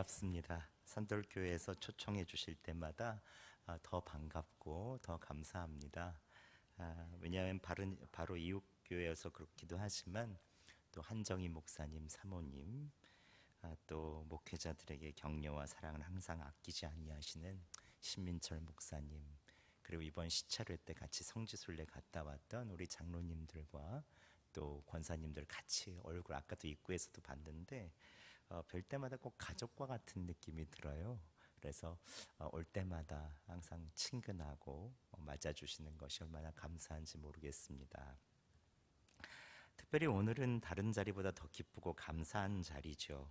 반갑습니다. 산돌교회에서 초청해 주실 때마다 더 반갑고 더 감사합니다. 왜냐하면 바로 이웃교회여서 그렇기도 하지만 또 한정희 목사님, 사모님, 또 목회자들에게 격려와 사랑을 항상 아끼지 아니하시는 신민철 목사님, 그리고 이번 시차례 때 같이 성지순례 갔다 왔던 우리 장로님들과 또 권사님들 같이 얼굴 아까도 입구에서도 봤는데 뵐 때마다 꼭 가족과 같은 느낌이 들어요. 그래서 올 때마다 항상 친근하고 맞아주시는 것이 얼마나 감사한지 모르겠습니다. 특별히 오늘은 다른 자리보다 더 기쁘고 감사한 자리죠.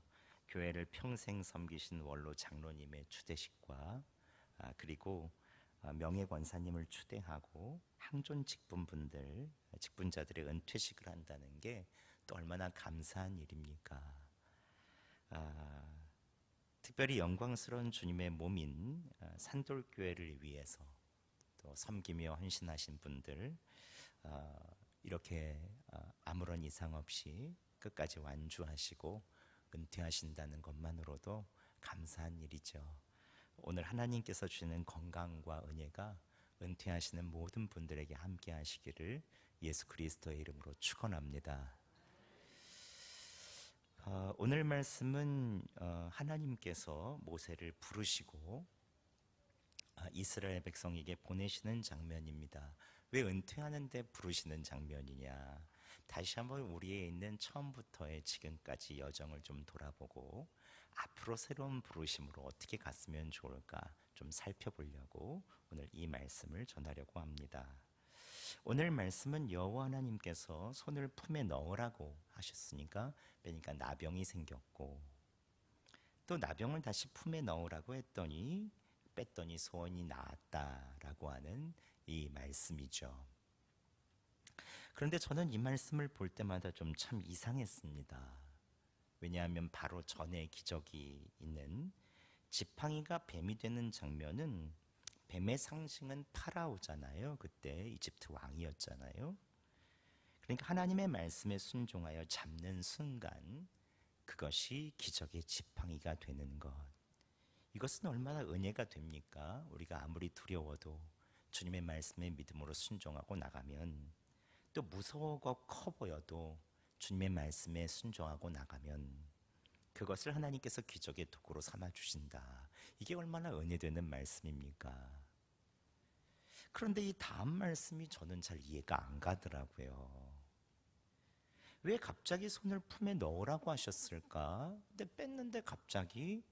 교회를 평생 섬기신 원로 장로님의 추대식과 그리고 명예권사님을 추대하고 항존 직분자들의 은퇴식을 한다는 게 또 얼마나 감사한 일입니까? 특별히 영광스러운 주님의 몸인 산돌교회를 위해서 또 섬기며 헌신하신 분들, 이렇게 아무런 이상 없이 끝까지 완주하시고 은퇴하신다는 것만으로도 감사한 일이죠. 오늘 하나님께서 주시는 건강과 은혜가 은퇴하시는 모든 분들에게 함께 하시기를 예수 그리스도의 이름으로 축원합니다. 오늘 말씀은 하나님께서 모세를 부르시고 이스라엘 백성에게 보내시는 장면입니다. 왜 은퇴하는데 부르시는 장면이냐? 다시 한번 우리에 있는 처음부터의 지금까지 여정을 좀 돌아보고 앞으로 새로운 부르심으로 어떻게 갔으면 좋을까 좀 살펴보려고 오늘 이 말씀을 전하려고 합니다. 오늘 말씀은 여호와 하나님께서 손을 품에 넣으라고 하셨으니까, 그러니까 나병이 생겼고 또 나병을 다시 품에 넣으라고 했더니 뺐더니 소원이 나았다라고 하는 이 말씀이죠. 그런데 저는 이 말씀을 볼 때마다 좀 참 이상했습니다. 왜냐하면 바로 전에 기적이 있는 지팡이가 뱀이 되는 장면은, 뱀의 상징은 파라오잖아요. 그때 이집트 왕이었잖아요. 그러니까 하나님의 말씀에 순종하여 잡는 순간 그것이 기적의 지팡이가 되는 것, 이것은 얼마나 은혜가 됩니까? 우리가 아무리 두려워도 주님의 말씀에 믿음으로 순종하고 나가면, 또 무서워하고 커 보여도 주님의 말씀에 순종하고 나가면 그것을 하나님께서 기적의 도구로 삼아 주신다. 이게 얼마나 은혜되는 말씀입니까? 그런데 이 다음 말씀이 저는 잘 이해가 안 가더라고요. 왜 갑자기 손을 품에 넣으라고 하셨을까? 근데 뺐는데 갑자기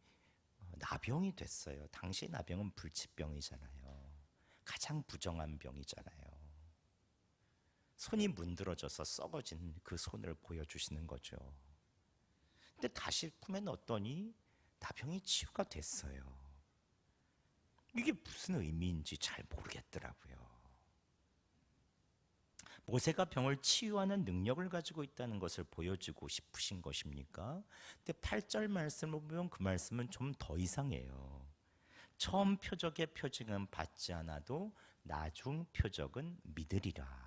나병이 됐어요. 당시 나병은 불치병이잖아요. 가장 부정한 병이잖아요. 손이 문드러져서 썩어진 그 손을 보여주시는 거죠. 근데 다시 품에 넣었더니 나병이 치유가 됐어요. 이게 무슨 의미인지 잘 모르겠더라고요. 모세가 병을 치유하는 능력을 가지고 있다는 것을 보여주고 싶으신 것입니까? 근데 8절 말씀을 보면 그 말씀은 좀 더 이상해요. 처음 표적의 표징은 받지 않아도 나중 표적은 믿으리라.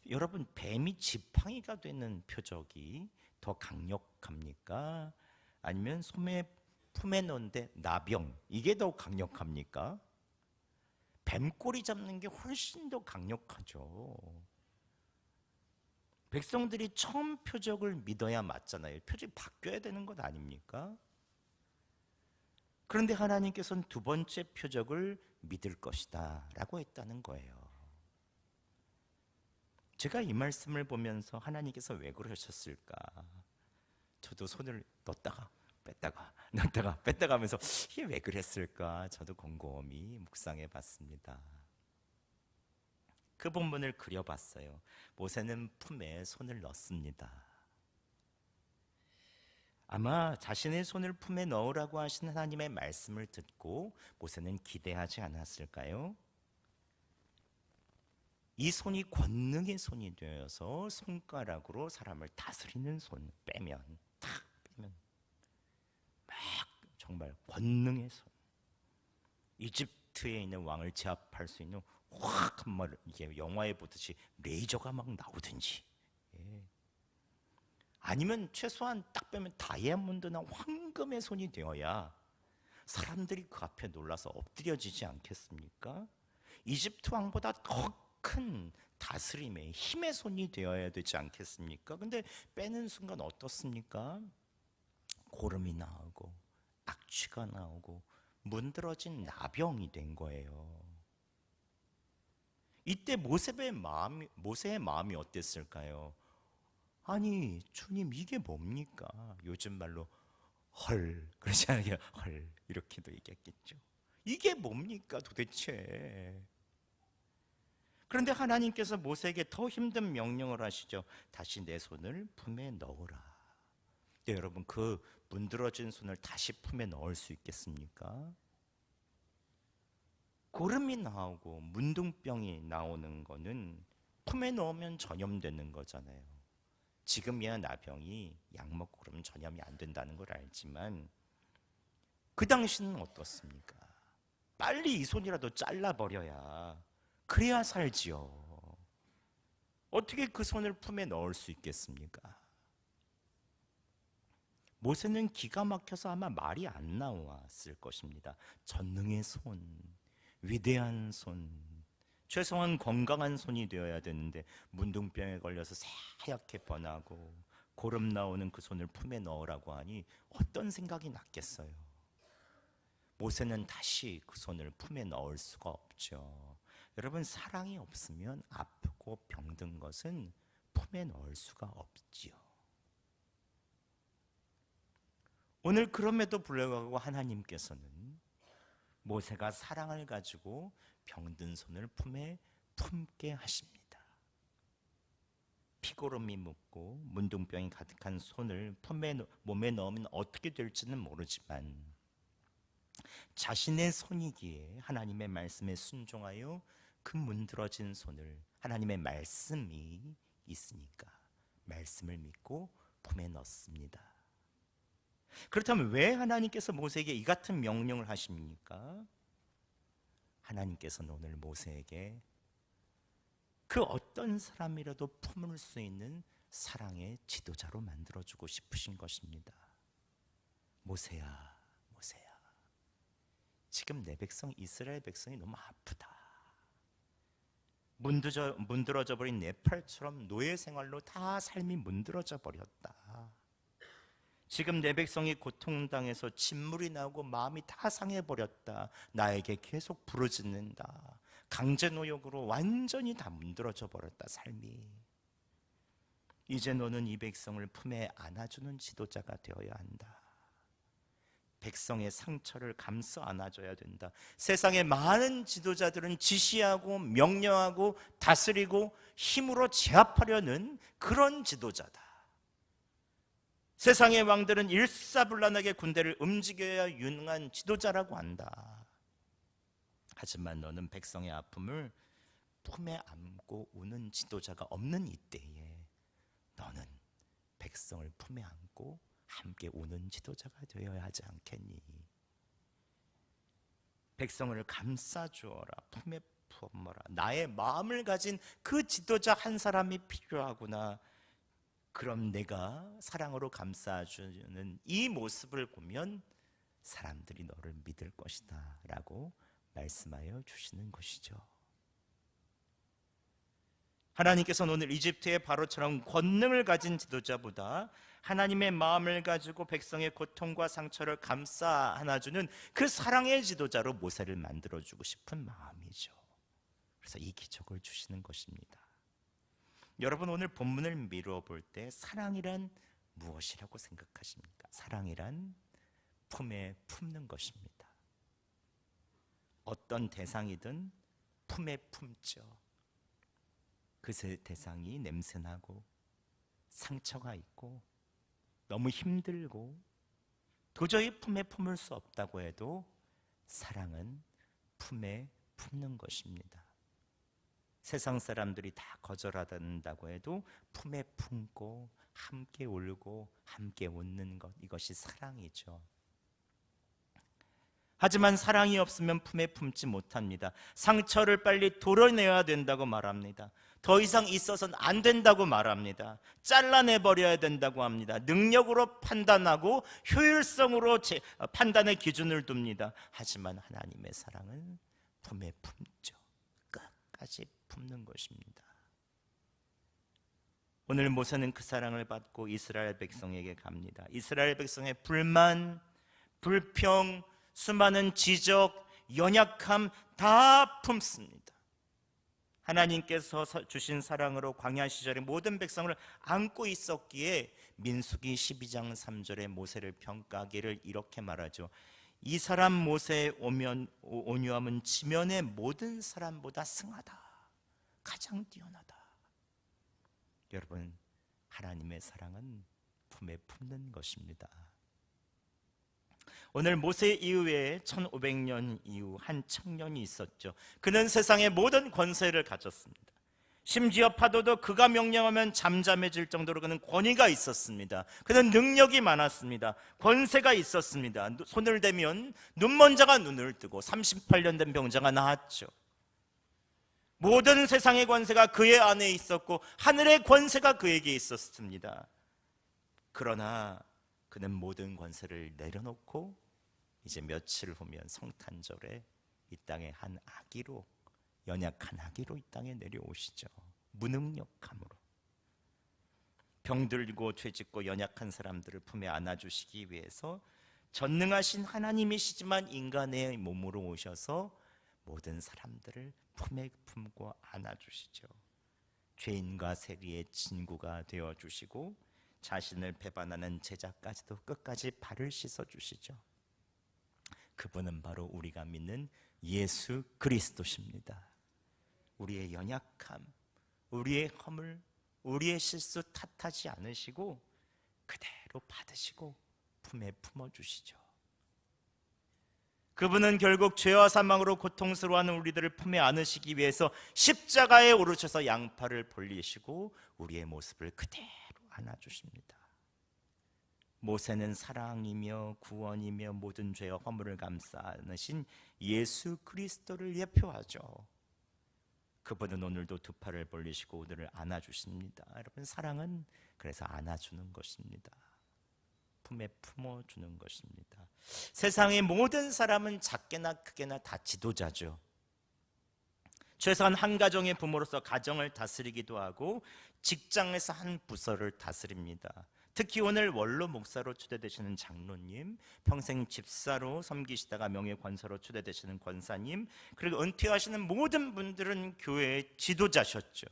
여러분, 뱀이 지팡이가 되는 표적이 더 강력합니까? 아니면 품에 넣는데 나병, 이게 더 강력합니까? 뱀꼬리 잡는 게 훨씬 더 강력하죠. 백성들이 처음 표적을 믿어야 맞잖아요. 표적이 바뀌어야 되는 것 아닙니까? 그런데 하나님께서는 두 번째 표적을 믿을 것이다 라고 했다는 거예요. 제가 이 말씀을 보면서 하나님께서 왜 그러셨을까? 저도 손을 넣었다가 뺐다가 넣었다가 뺐다가 하면서 이게 왜 그랬을까? 저도 곰곰이 묵상해 봤습니다. 그 본문을 그려봤어요. 모세는 품에 손을 넣습니다. 아마 자신의 손을 품에 넣으라고 하신 하나님의 말씀을 듣고 모세는 기대하지 않았을까요? 이 손이 권능의 손이 되어서 손가락으로 사람을 다스리는 손, 빼면 탁 빼면 막 정말 권능의 손, 이집트에 있는 왕을 제압할 수 있는 확 한 말, 이게 영화에 보듯이 레이저가 막 나오든지, 아니면 최소한 딱 빼면 다이아몬드나 황금의 손이 되어야 사람들이 그 앞에 놀라서 엎드려지지 않겠습니까? 이집트 왕보다 더 큰 다스림의 힘의 손이 되어야 되지 않겠습니까? 근데 빼는 순간 어떻습니까? 고름이 나오고 악취가 나오고 문드러진 나병이 된 거예요. 이때 모세의 마음이 어땠을까요? 아니 주님 이게 뭡니까? 요즘 말로 헐 그러지 않아요? 헐 이렇게도 얘기했겠죠. 이게 뭡니까 도대체? 그런데 하나님께서 모세에게 더 힘든 명령을 하시죠. 다시 내 손을 품에 넣으라. 네, 여러분 그 문드러진 손을 다시 품에 넣을 수 있겠습니까? 고름이 나오고 문둥병이 나오는 거는 품에 넣으면 전염되는 거잖아요. 지금이야 나병이 약 먹고 그러면 전염이 안 된다는 걸 알지만 그 당시는 어떻습니까? 빨리 이 손이라도 잘라버려야 그래야 살지요. 어떻게 그 손을 품에 넣을 수 있겠습니까? 모세는 기가 막혀서 아마 말이 안 나왔을 것입니다. 전능의 손, 위대한 손, 최소한 건강한 손이 되어야 되는데 문둥병에 걸려서 새하얗게 번하고 고름 나오는 그 손을 품에 넣으라고 하니 어떤 생각이 났겠어요? 모세는 다시 그 손을 품에 넣을 수가 없죠. 여러분 사랑이 없으면 아프고 병든 것은 품에 넣을 수가 없지요. 오늘 그럼에도 불구하고 하나님께서는 모세가 사랑을 가지고 병든 손을 품에 품게 하십니다. 피고름이 묻고 문둥병이 가득한 손을 몸에 넣으면 어떻게 될지는 모르지만 자신의 손이기에 하나님의 말씀에 순종하여 그 문드러진 손을 하나님의 말씀이 있으니까 말씀을 믿고 품에 넣습니다. 그렇다면 왜 하나님께서 모세에게 이 같은 명령을 하십니까? 하나님께서는 오늘 모세에게 그 어떤 사람이라도 품을 수 있는 사랑의 지도자로 만들어주고 싶으신 것입니다. 모세야, 모세야, 지금 내 백성 이스라엘 백성이 너무 아프다. 문드러져 버린 네팔처럼 노예 생활로 다 삶이 문드러져 버렸다. 지금 내 백성이 고통당해서 진물이 나오고 마음이 다 상해버렸다. 나에게 계속 부르짖는다. 강제노역으로 완전히 다 문드러져 버렸다 삶이. 이제 너는 이 백성을 품에 안아주는 지도자가 되어야 한다. 백성의 상처를 감싸 안아줘야 된다. 세상의 많은 지도자들은 지시하고 명령하고 다스리고 힘으로 제압하려는 그런 지도자다. 세상의 왕들은 일사불란하게 군대를 움직여야 유능한 지도자라고 한다. 하지만 너는 백성의 아픔을 품에 안고 우는 지도자가 없는 이때에 너는 백성을 품에 안고 함께 우는 지도자가 되어야 하지 않겠니? 백성을 감싸주어라, 품에 품어라. 나의 마음을 가진 그 지도자 한 사람이 필요하구나. 그럼 내가 사랑으로 감싸주는 이 모습을 보면 사람들이 너를 믿을 것이다 라고 말씀하여 주시는 것이죠. 하나님께서는 오늘 이집트의 바로처럼 권능을 가진 지도자보다 하나님의 마음을 가지고 백성의 고통과 상처를 감싸 안아주는 그 사랑의 지도자로 모세를 만들어주고 싶은 마음이죠. 그래서 이 기적을 주시는 것입니다. 여러분 오늘 본문을 미루어 볼 때 사랑이란 무엇이라고 생각하십니까? 사랑이란 품에 품는 것입니다. 어떤 대상이든 품에 품죠. 그 대상이 냄새나고 상처가 있고 너무 힘들고 도저히 품에 품을 수 없다고 해도 사랑은 품에 품는 것입니다. 세상 사람들이 다 거절한다고 해도 품에 품고 함께 울고 함께 웃는 것, 이것이 사랑이죠. 하지만 사랑이 없으면 품에 품지 못합니다. 상처를 빨리 도려내야 된다고 말합니다. 더 이상 있어서는 안 된다고 말합니다. 잘라내버려야 된다고 합니다. 능력으로 판단하고 효율성으로 판단의 기준을 둡니다. 하지만 하나님의 사랑은 품에 품죠. 끝까지 품는 것입니다. 오늘 모세는 그 사랑을 받고 이스라엘 백성에게 갑니다. 이스라엘 백성의 불만, 불평, 수많은 지적, 연약함 다 품습니다. 하나님께서 주신 사랑으로 광야 시절의 모든 백성을 안고 있었기에 민수기 12장 3절에 모세를 평가하기를 이렇게 말하죠. 이 사람 모세의 온유함은 지면의 모든 사람보다 승하다. 가장 뛰어나다. 여러분, 하나님의 사랑은 품에 품는 것입니다. 오늘 모세 이후에 1500년 이후 한 청년이 있었죠. 그는 세상의 모든 권세를 가졌습니다. 심지어 파도도 그가 명령하면 잠잠해질 정도로 그는 권위가 있었습니다. 그는 능력이 많았습니다. 권세가 있었습니다. 손을 대면 눈먼 자가 눈을 뜨고 38년 된 병자가 나았죠. 모든 세상의 권세가 그의 안에 있었고 하늘의 권세가 그에게 있었습니다. 그러나 그는 모든 권세를 내려놓고 이제 며칠 후면 성탄절에 이 땅에 한 아기로, 연약한 아기로 이 땅에 내려오시죠. 무능력함으로. 병들고 죄짓고 연약한 사람들을 품에 안아주시기 위해서 전능하신 하나님이시지만 인간의 몸으로 오셔서 모든 사람들을 품에 품고 안아주시죠. 죄인과 세리의 친구가 되어주시고 자신을 배반하는 제자까지도 끝까지 발을 씻어주시죠. 그분은 바로 우리가 믿는 예수 그리스도십니다. 우리의 연약함, 우리의 허물, 우리의 실수 탓하지 않으시고 그대로 받으시고 품에 품어주시죠. 그분은 결국 죄와 사망으로 고통스러워하는 우리들을 품에 안으시기 위해서 십자가에 오르셔서 양팔을 벌리시고 우리의 모습을 그대로 안아주십니다. 모세는 사랑이며 구원이며 모든 죄와 허물을 감싸 안으신 예수 그리스도를 예표하죠. 그분은 오늘도 두 팔을 벌리시고 우리를 안아주십니다. 여러분, 사랑은 그래서 안아주는 것입니다. 품에 품어주는 것입니다. 세상의 모든 사람은 작게나 크게나 다 지도자죠. 최소한 한 가정의 부모로서 가정을 다스리기도 하고 직장에서 한 부서를 다스립니다. 특히 오늘 원로 목사로 초대되시는 장로님, 평생 집사로 섬기시다가 명예권사로 초대되시는 권사님, 그리고 은퇴하시는 모든 분들은 교회의 지도자셨죠.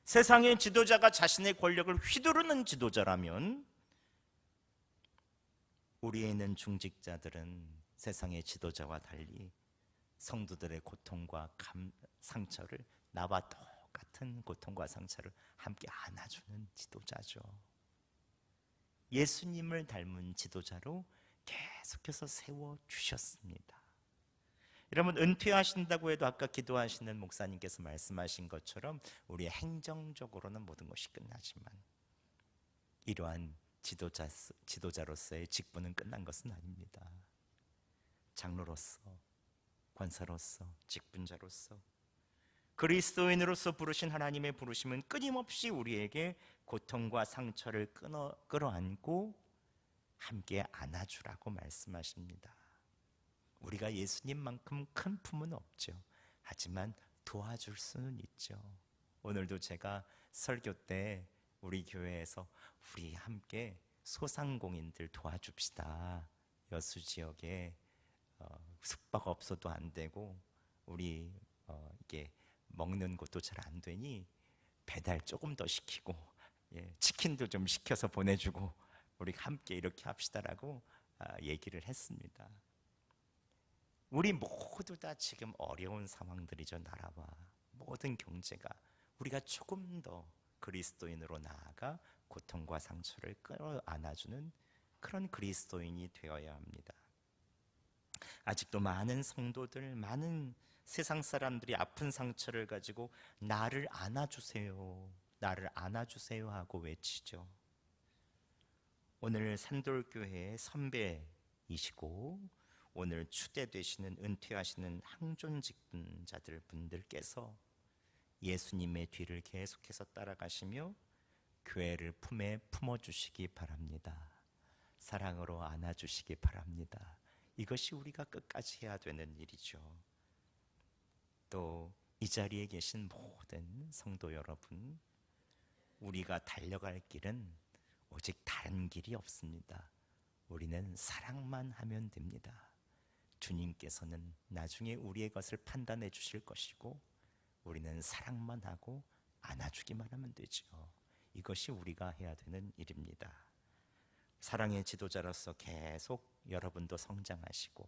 세상의 지도자가 자신의 권력을 휘두르는 지도자라면 우리에 있는 중직자들은 세상의 지도자와 달리 성도들의 고통과 상처를 나와 똑같은 고통과 상처를 함께 안아주는 지도자죠. 예수님을 닮은 지도자로 계속해서 세워주셨습니다. 여러분, 은퇴하신다고 해도 아까 기도하시는 목사님께서 말씀하신 것처럼 우리의 행정적으로는 모든 것이 끝나지만 이러한 지도자로서의 직분은 끝난 것은 아닙니다. 장로로서, 권사로서, 직분자로서 그리스도인으로서 부르신 하나님의 부르심은 끊임없이 우리에게 고통과 상처를 끌어안고 함께 안아주라고 말씀하십니다. 우리가 예수님만큼 큰 품은 없죠. 하지만 도와줄 수는 있죠. 오늘도 제가 설교 때 우리 교회에서 우리 함께 소상공인들 도와줍시다. 여수 지역에 숙박 없어도 안 되고 우리 이게 먹는 것도 잘 안 되니 배달 조금 더 시키고 치킨도 좀 시켜서 보내주고 우리 함께 이렇게 합시다라고 얘기를 했습니다. 우리 모두 다 지금 어려운 상황들이죠. 나라와 모든 경제가. 우리가 조금 더 그리스도인으로 나아가 고통과 상처를 끌어안아주는 그런 그리스도인이 되어야 합니다. 아직도 많은 성도들, 많은 세상 사람들이 아픈 상처를 가지고 나를 안아주세요, 나를 안아주세요 하고 외치죠. 오늘 산돌교회의 선배이시고 오늘 추대되시는 은퇴하시는 항존 직분자들 분들께서 예수님의 뒤를 계속해서 따라가시며 교회를 품에 품어주시기 바랍니다. 사랑으로 안아주시기 바랍니다. 이것이 우리가 끝까지 해야 되는 일이죠. 또 이 자리에 계신 모든 성도 여러분, 우리가 달려갈 길은 오직 다른 길이 없습니다. 우리는 사랑만 하면 됩니다. 주님께서는 나중에 우리의 것을 판단해 주실 것이고 우리는 사랑만 하고 안아주기만 하면 되죠. 이것이 우리가 해야 되는 일입니다. 사랑의 지도자로서 계속 여러분도 성장하시고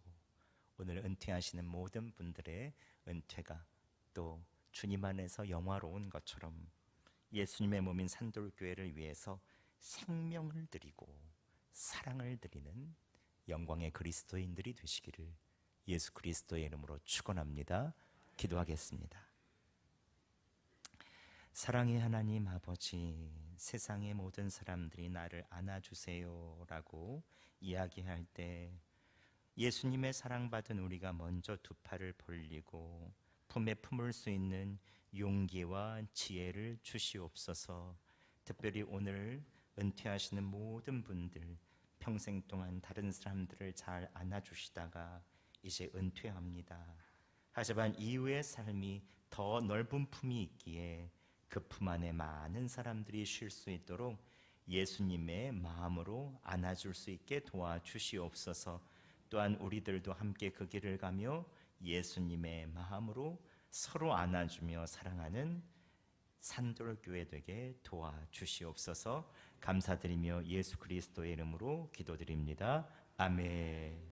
오늘 은퇴하시는 모든 분들의 은퇴가 또 주님 안에서 영화로운 것처럼 예수님의 몸인 산돌교회를 위해서 생명을 드리고 사랑을 드리는 영광의 그리스도인들이 되시기를 예수 그리스도의 이름으로 축원합니다. 기도하겠습니다. 사랑의 하나님 아버지, 세상의 모든 사람들이 나를 안아주세요 라고 이야기할 때 예수님의 사랑받은 우리가 먼저 두 팔을 벌리고 품에 품을 수 있는 용기와 지혜를 주시옵소서. 특별히 오늘 은퇴하시는 모든 분들, 평생 동안 다른 사람들을 잘 안아주시다가 이제 은퇴합니다. 하지만 이후의 삶이 더 넓은 품이 있기에 그 품 안에 많은 사람들이 쉴 수 있도록 예수님의 마음으로 안아줄 수 있게 도와주시옵소서. 또한 우리들도 함께 그 길을 가며 예수님의 마음으로 서로 안아주며 사랑하는 산돌교회 되게 도와주시옵소서. 감사드리며 예수 그리스도의 이름으로 기도드립니다. 아멘.